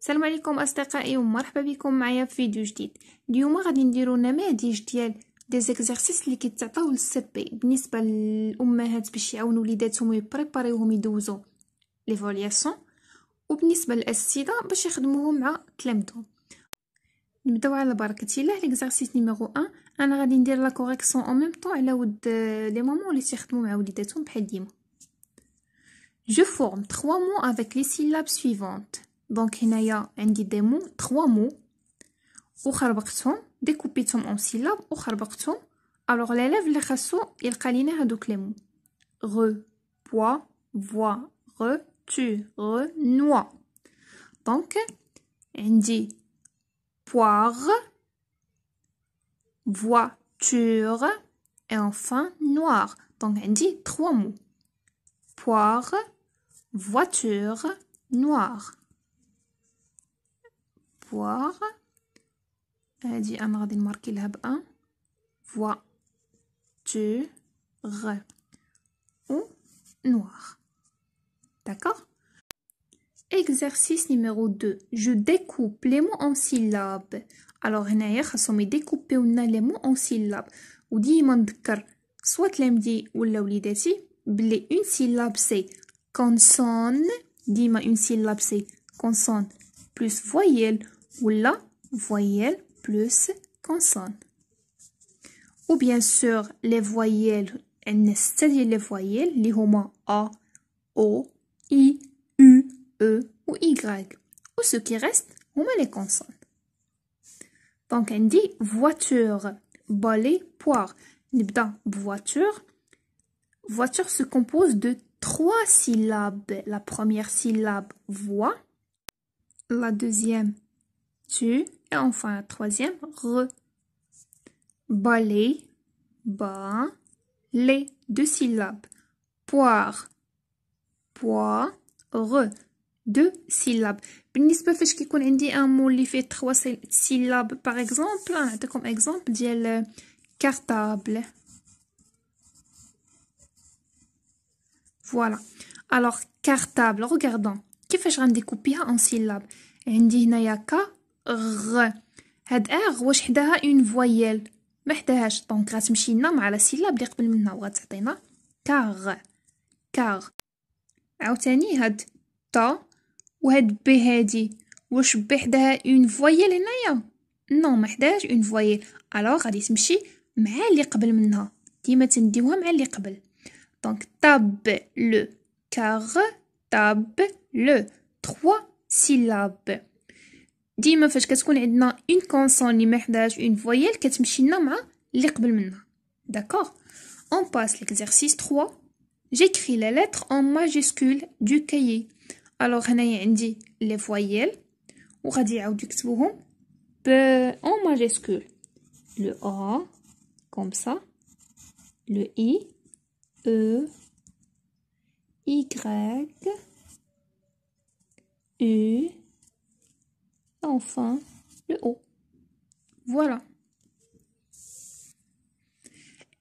السلام عليكم اصدقائي ومرحبا بكم معايا في فيديو جديد. اليوم غادي نديرو نماذج ديال دي زيكزارسيس اللي كيتعطاو للسبي بالنسبه للامهات باش يعاونوا وليداتهم يبريباريوهم يدوزو ليفولياسيون، وبالنسبه للاساتذه باش يخدموهم مع تلامذهم. نبداو على بركه الله. ليكزارسيس نيميرو 1 انا غادي ندير لا كوريكسيون او ميم طون على ود لي مامون اللي تيخدموا مع وليداتهم بحال ديما. Je forme 3 mots avec les syllabes suivantes. Donc هنايا عندي des mots 3 mots وخربقتهم découpيتهم en syllabes وخربقتهم. alors l'élève اللي خاصو يلقى لينا هادوك les mots re, poids, voix, re, noix. donc عندي poire, voiture et enfin noir. donc عندي 3 mots poire, voiture, noir. poire هادي انا غادي نماركي لها ب1 voiture ou noir. d'accord. exercice numéro 2 je découpe les mots en syllabes. alors هنايا خاصهم يديكوبيو لنا لي مو en syllabes. وديما نذكر سواء تلامذي ولا وليداتي بلي une syllabe c'est consonne. ديما une syllabe c'est consonne plus voyelle ولا voyelle plus consonne. ou bien sûr les voyelles عندنا 6 ديال لي voyelles اللي هما a o i u e و y. و ce qui reste هما les consonnes. donc عندي voiture, balai, poire. نبدا voiture. voiture se compose de 3 syllabes. la première syllabe voix, la deuxième tu et enfin la troisième re. balai, ba, les 2 syllabes poire, poids, re 2 syllabes. بالنسبه فاش كيكون عندي ان مو اللي فيه 3 syllabes par exemple نعطيكم exemple ديال cartable. voilà. alors cartable regardons كيفاش غنديكوبيها en syllabes. عندي هنايا ك غ. هاد اغ واش حداها اون فويال؟ ما حداهاش. دونك غتمشي لنا مع لا سيلاب اللي قبل منها وغتعطينا كاغ. كاغ. عاوتاني هاد تا وهاد بي هادي واش بي حداها اون فويال هنايا؟ نو ما حداهاش اون فويال. الوغ غادي تمشي مع اللي قبل منها. ديما تنديوها مع اللي قبل. دونك table, cartable 3 syllabes. ديما فاش كتكون عندنا اون كونسون اللي ما حداش اون فويال كتمشي لنا مع اللي قبل منها. d'accord. on passe l'exercice 3. j'écris les lettres en majuscule du cahier. alors هنايا عندي les voyelles وغادي يعاودوا يكتبوهم en majuscule. le a comme ça, le i, e, y, u, enfin le O. voilà.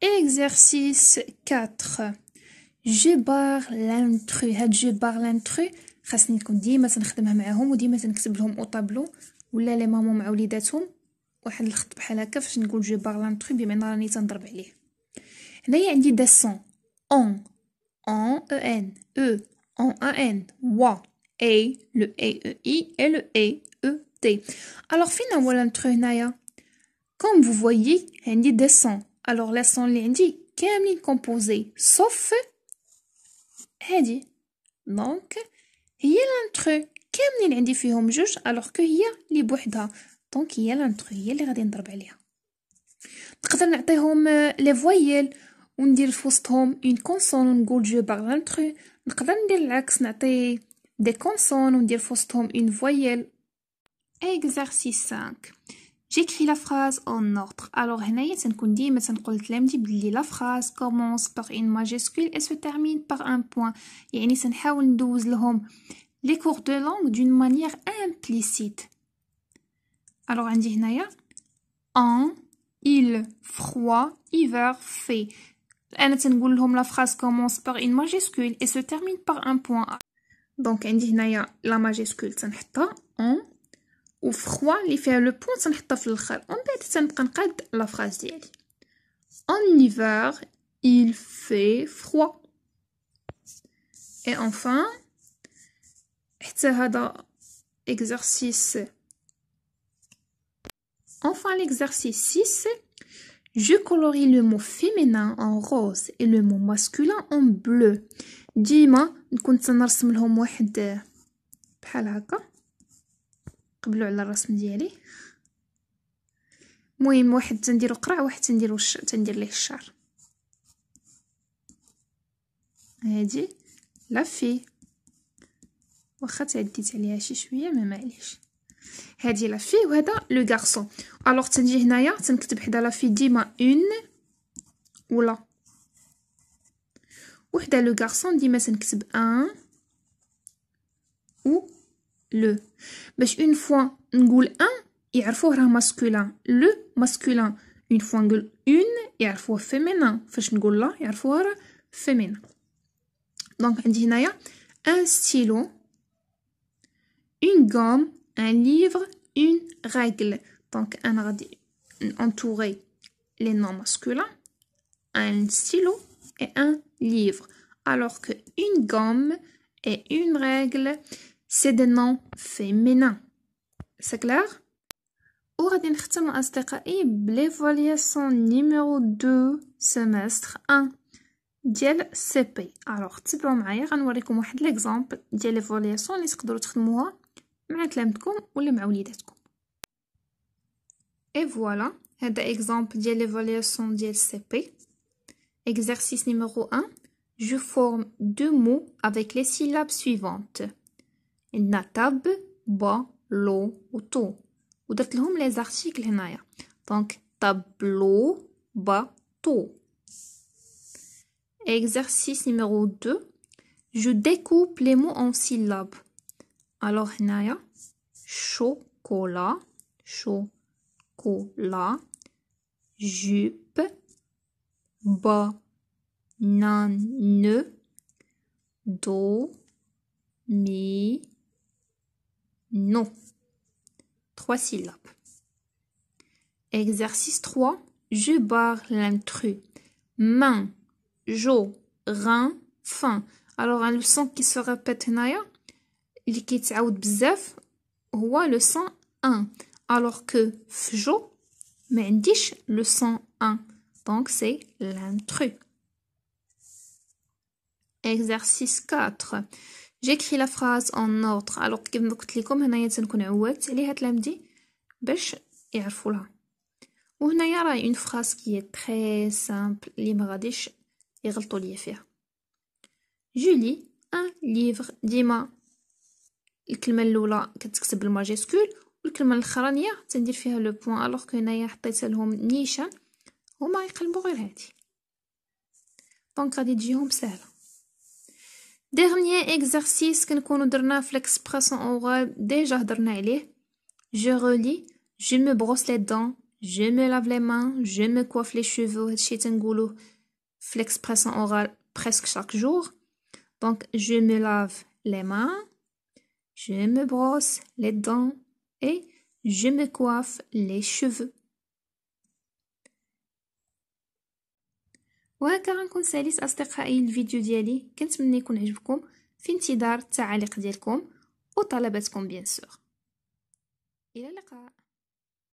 exercice 4. je barre l'intrus. هاد je barre l'intrus خاصني نكون ديما تنخدمها معاهم وديما تنكتب لهم او طابلو ولا لي مامون مع وليداتهم واحد الخط بحال هكا فاش نقول جو بار لانترو بمعنى راني تنضرب عليه. هنايا عندي دي سون اون ان او ان و اي لو اي او اي et le اي او تي. alors فين هو لانترو هنايا؟ comme vous voyez عندي دي سون. alors لي سون اللي عندي كاملين كومبوزي صوف هادي. دونك هي لانترو كاملين عندي فيهم جوج alors que هي اللي بوحدها. دونك هي لانترو هي اللي غادي نضرب عليها. نقدر نعطيهم لي فويال وندير في وسطهم اون كونسون ونقول جو بار لانترو. نقدر ندير العكس نعطي دي كونسون وندير في وسطهم اون فويال. exercice 5. j'écris la phrase en ordre. alors هنايا تنكون ديما تنقول لتلامذي بلي la phrase commence par une majuscule et se termine par un point. يعني تنحاول ندوز لهم les cours de langue d'une manière implicite. alors عندي هنايا en il froid hiver fait. أنا تنقول لهم la phrase commence par une majuscule et se termine par un point. دونك عندي هنايا لا ماجيسكول تنحطها en و froid اللي فيها لو بوين تنحطها في الاخر ومن بعد تنبقى نقاد لا فراز ديالي. En hiver il fait froid. Et enfin حتى هذا exercice. Enfin l'exercice 6. Je colorie le mot féminin en rose et le mot masculin en bleu. ديما نكون تنرسم لهم واحد بحال هكا. قبلوا على الرسم ديالي. المهم واحد تنديرو قرع واحد تندير ليه الشعر. هادي لا في واخا تعديت عليها شي شويه ما معليش. هادي لا في وهذا لو غارسون. الوغ تنجي هنايا تنكتب حدا لا في ديما اون ولا وحده لو غارسون ديما تنكتب ان و لو باش اون فوا نقول ان يعرفوه راه ماسكولين. لو ماسكولين اون فوا نقول اون يعرفوه فيمينين. فاش نقول لا يعرفوها راه فيمينين. دونك عندي هنايا ان ستيلو une gomme, un livre, une règle. Donc, on va entourer les noms masculins, un stylo et un livre. Alors que une gomme et une règle, c'est des noms féminins. C'est clair? وغادي نختم أصدقائي بليفالياسيون نيميرو 2 سمستر 1 ديال سي بي. الوغ تبعوا معايا غنوريكم واحد ليكزامبل ديال ليفالياسيون اللي تقدروا تخدموها مع تلامذتكم ولا مع وليداتكم. Et voilà, هذا exemple ديال l'évaluation ديال CP. Exercice numéro 1. Je forme deux mots avec les syllabes suivantes. نتب با لو و تو ودرت لهم les articles هنايا. Donc tableau bateau. Exercice numéro 2. Je découpe les mots en syllabes. Alors هنايا chocolat, chocolat, jupe, banane, domino. 3 syllabes. Exercice 3. Je barre l'intrus. Main, jo, rein, fin. Alors un son qui se répète هنايا اللي كيتعاود بزاف هو لو son 1 alors que فجو ما عنديش لو son 1 donc c'est l'intrus. Exercice 4. J'écris la phrase en ordre. alors كيما قلت لكم هنايا تنكون عوضت عليها تلامذي باش يعرفوا لها. وهنايا راه اون phrase qui est très simple اللي ما غاديش يغلطوا ليا فيها. Je lis un livre. ديما الكلمه الاولى كتكتب بالماجيسكول والكلمه الاخرانيه تندير فيها لو بوين. الوغ كو هنايا حطيت لهم نيشان هما يقلبوا غير هادي دونك غادي تجيهم سهله. ديرنيير اكزرسيس كنكونوا درناه في ليكسبريسيون اورال ديجا هضرنا عليه. je relis, je me brosse les dents, je me lave les mains, je me coiffe les cheveux. هادشي تنقولوه في ليكسبريسيون اورال presque chaque jour. donc je me lave les mains, je me brosse les dents et je me coiffe les cheveux. وهكا غنكون ساليت اصدقائي الفيديو ديالي. كنتمنى يكون عجبكم. في انتظار التعاليق ديالكم وطلباتكم بيان سور. الى اللقاء.